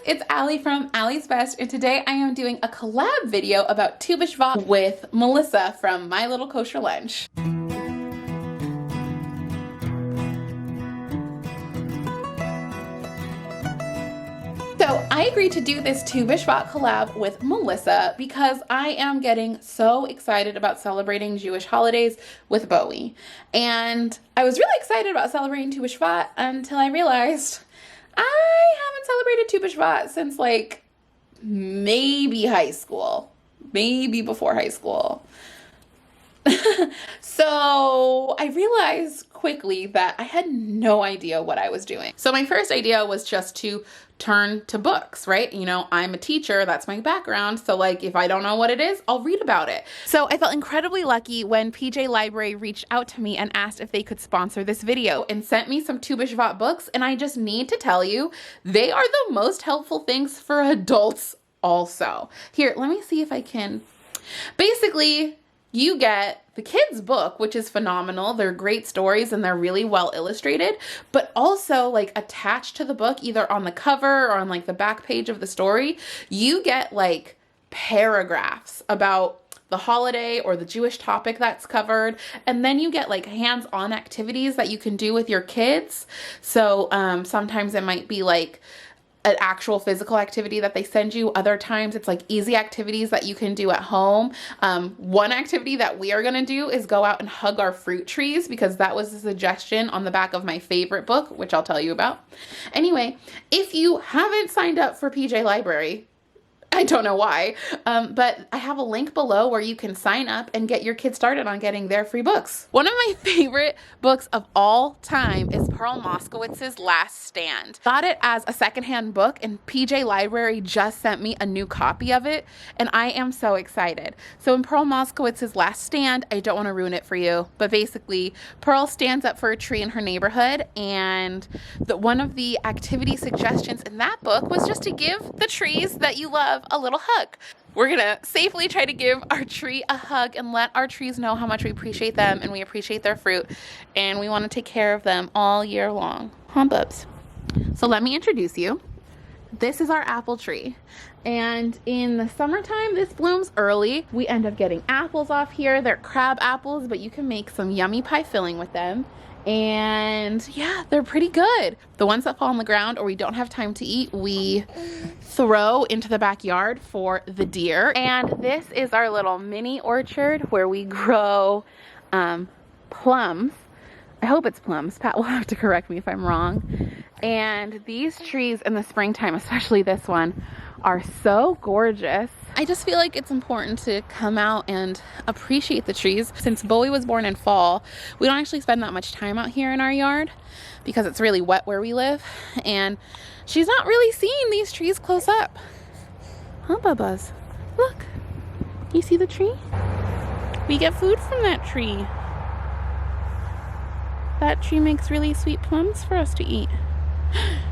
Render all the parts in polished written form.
it's Allie from Allie's Best, and today I am doing a collab video about Tu Bishvat with Melissa from My Little Kosher Lunch. So I agreed to do this Tu Bishvat collab with Melissa because I am getting so excited about celebrating Jewish holidays with Bowie. And I was really excited about celebrating Tu Bishvat until I realized I haven't celebrated Tu Bishvat since like maybe high school, maybe before high school. So I realized quickly that I had no idea what I was doing. So my first idea was just to turn to books, right? You know, I'm a teacher, that's my background. So like, if I don't know what it is, I'll read about it. So I felt incredibly lucky when PJ Library reached out to me and asked if they could sponsor this video and sent me some Tu Bishvat books. And I just need to tell you, they are the most helpful things for adults also. Here, let me see if I can. Basically, you get the kids' book, which is phenomenal. They're great stories and they're really well illustrated, but also like attached to the book, either on the cover or on like the back page of the story, you get like paragraphs about the holiday or the Jewish topic that's covered. And then you get like hands-on activities that you can do with your kids. So sometimes it might be like an actual physical activity that they send you. Other times it's like easy activities that you can do at home. One activity that we are going to do is go out and hug our fruit trees, because that was a suggestion on the back of my favorite book, which I'll tell you about. Anyway, if you haven't signed up for PJ Library, I don't know why, but I have a link below where you can sign up and get your kids started on getting their free books. One of my favorite books of all time is Pearl Moskowitz's Last Stand. Got it as a secondhand book, and PJ Library just sent me a new copy of it, and I am so excited. So in Pearl Moskowitz's Last Stand, I don't want to ruin it for you, but basically Pearl stands up for a tree in her neighborhood, and one of the activity suggestions in that book was just to give the trees that you love a little hug. We're gonna safely try to give our tree a hug and let our trees know how much we appreciate them and we appreciate their fruit, and we want to take care of them all year long. Huh, bubs? So let me introduce you. This is our apple tree, and in the summertime this blooms early. We end up getting apples off here. They're crab apples, but you can make some yummy pie filling with them. And yeah, they're pretty good. The ones that fall on the ground or we don't have time to eat, we throw into the backyard for the deer. And this is our little mini orchard where we grow plums. I hope it's plums. Pat will have to correct me if I'm wrong. And these trees in the springtime, especially this one, are so gorgeous. I just feel like it's important to come out and appreciate the trees. Since Bowie was born in fall, we don't actually spend that much time out here in our yard because it's really wet where we live, and she's not really seeing these trees close up. Huh, Bubba's? Look, you see the tree? We get food from that tree. That tree makes really sweet plums for us to eat.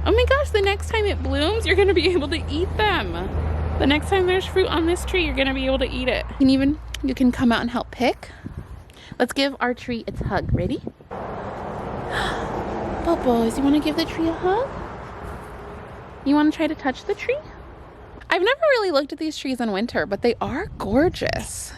Oh my gosh, the next time it blooms, you're gonna be able to eat them. The next time there's fruit on this tree, you're gonna be able to eat it. You can come out and help pick. Let's give our tree its hug. Ready? Bubbles, you wanna give the tree a hug? You wanna try to touch the tree? I've never really looked at these trees in winter, but they are gorgeous.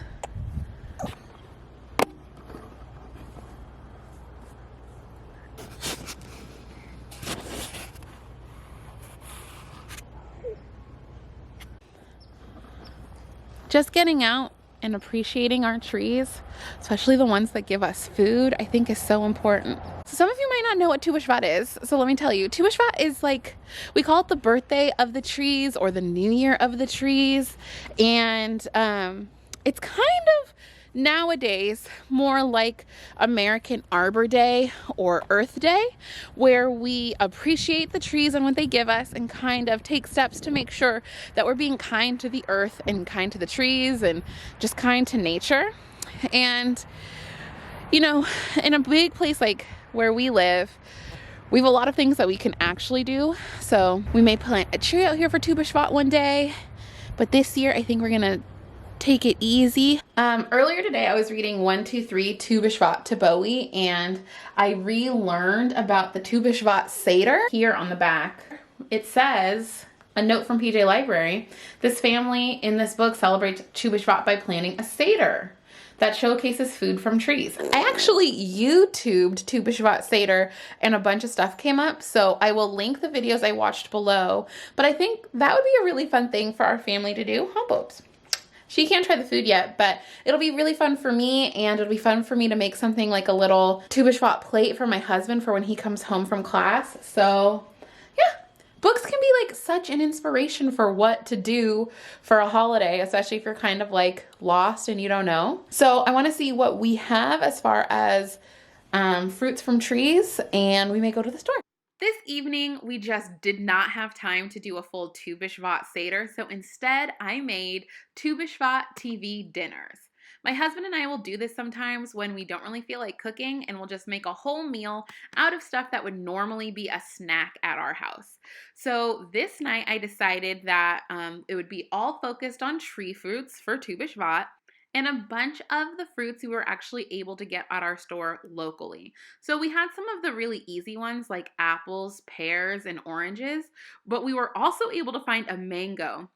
Just getting out and appreciating our trees, especially the ones that give us food, I think is so important. So some of you might not know what Tu Bishvat is, so let me tell you. Tu Bishvat is like, we call it the birthday of the trees or the new year of the trees, and it's kind of nowadays more like American Arbor Day or Earth Day, where we appreciate the trees and what they give us and kind of take steps to make sure that we're being kind to the earth and kind to the trees and just kind to nature. And you know, in a big place like where we live, we have a lot of things that we can actually do. So we may plant a tree out here for Tu Bishvat one day, but this year I think we're gonna take it easy. Earlier today, I was reading 1, 2, 3, Tu Bishvat to Bowie, and I relearned about the Tu Bishvat Seder here on the back. It says, A note from PJ Library. This family in this book celebrates Tu Bishvat by planning a Seder that showcases food from trees. I actually YouTubed Tu Bishvat Seder and a bunch of stuff came up, so I will link the videos I watched below. But I think that would be a really fun thing for our family to do. Huh, Bobes? She can't try the food yet, but it'll be really fun for me, and it'll be fun for me to make something like a little Tu Bishvat plate for my husband for when he comes home from class. So yeah, books can be like such an inspiration for what to do for a holiday, especially if you're kind of like lost and you don't know. So I want to see what we have as far as fruits from trees, and we may go to the store. This evening, we just did not have time to do a full Tu Bishvat Seder, so instead I made Tu Bishvat TV dinners. My husband and I will do this sometimes when we don't really feel like cooking, and we'll just make a whole meal out of stuff that would normally be a snack at our house. So this night I decided that it would be all focused on tree fruits for Tu Bishvat, and a bunch of the fruits we were actually able to get at our store locally. So we had some of the really easy ones like apples, pears, and oranges, but we were also able to find a mango,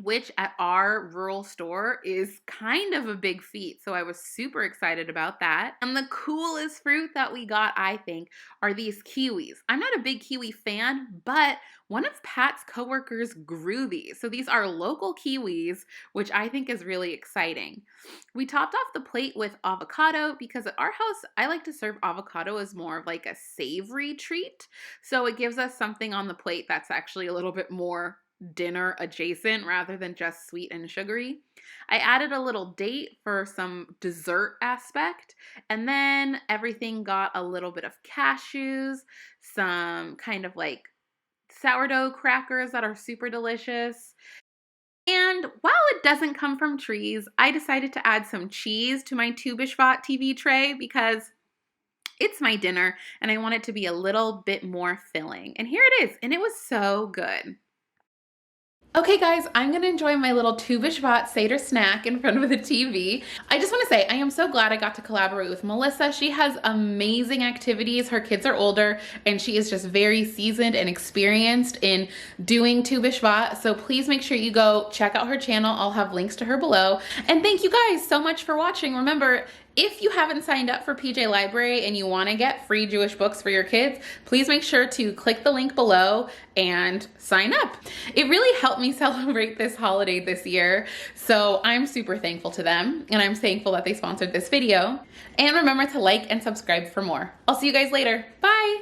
which at our rural store is kind of a big feat. So I was super excited about that. And the coolest fruit that we got, I think, are these kiwis. I'm not a big kiwi fan, but one of Pat's coworkers grew these. So these are local kiwis, which I think is really exciting. We topped off the plate with avocado because at our house, I like to serve avocado as more of like a savory treat. So it gives us something on the plate that's actually a little bit more dinner adjacent rather than just sweet and sugary. I added a little date for some dessert aspect, and then everything got a little bit of cashews, some kind of like sourdough crackers that are super delicious. And while it doesn't come from trees, I decided to add some cheese to my Tu Bishvat TV tray because it's my dinner and I want it to be a little bit more filling. And here it is, and it was so good. Okay guys, I'm going to enjoy my little Tu Bishvat Seder snack in front of the TV. I just want to say I am so glad I got to collaborate with Melissa. She has amazing activities. Her kids are older and she is just very seasoned and experienced in doing Tu Bishvat. So please make sure you go check out her channel. I'll have links to her below. And thank you guys so much for watching. Remember, if you haven't signed up for PJ Library and you want to get free Jewish books for your kids, please make sure to click the link below and sign up. It really helped me celebrate this holiday this year, so I'm super thankful to them, and I'm thankful that they sponsored this video. And remember to like and subscribe for more. I'll see you guys later. Bye!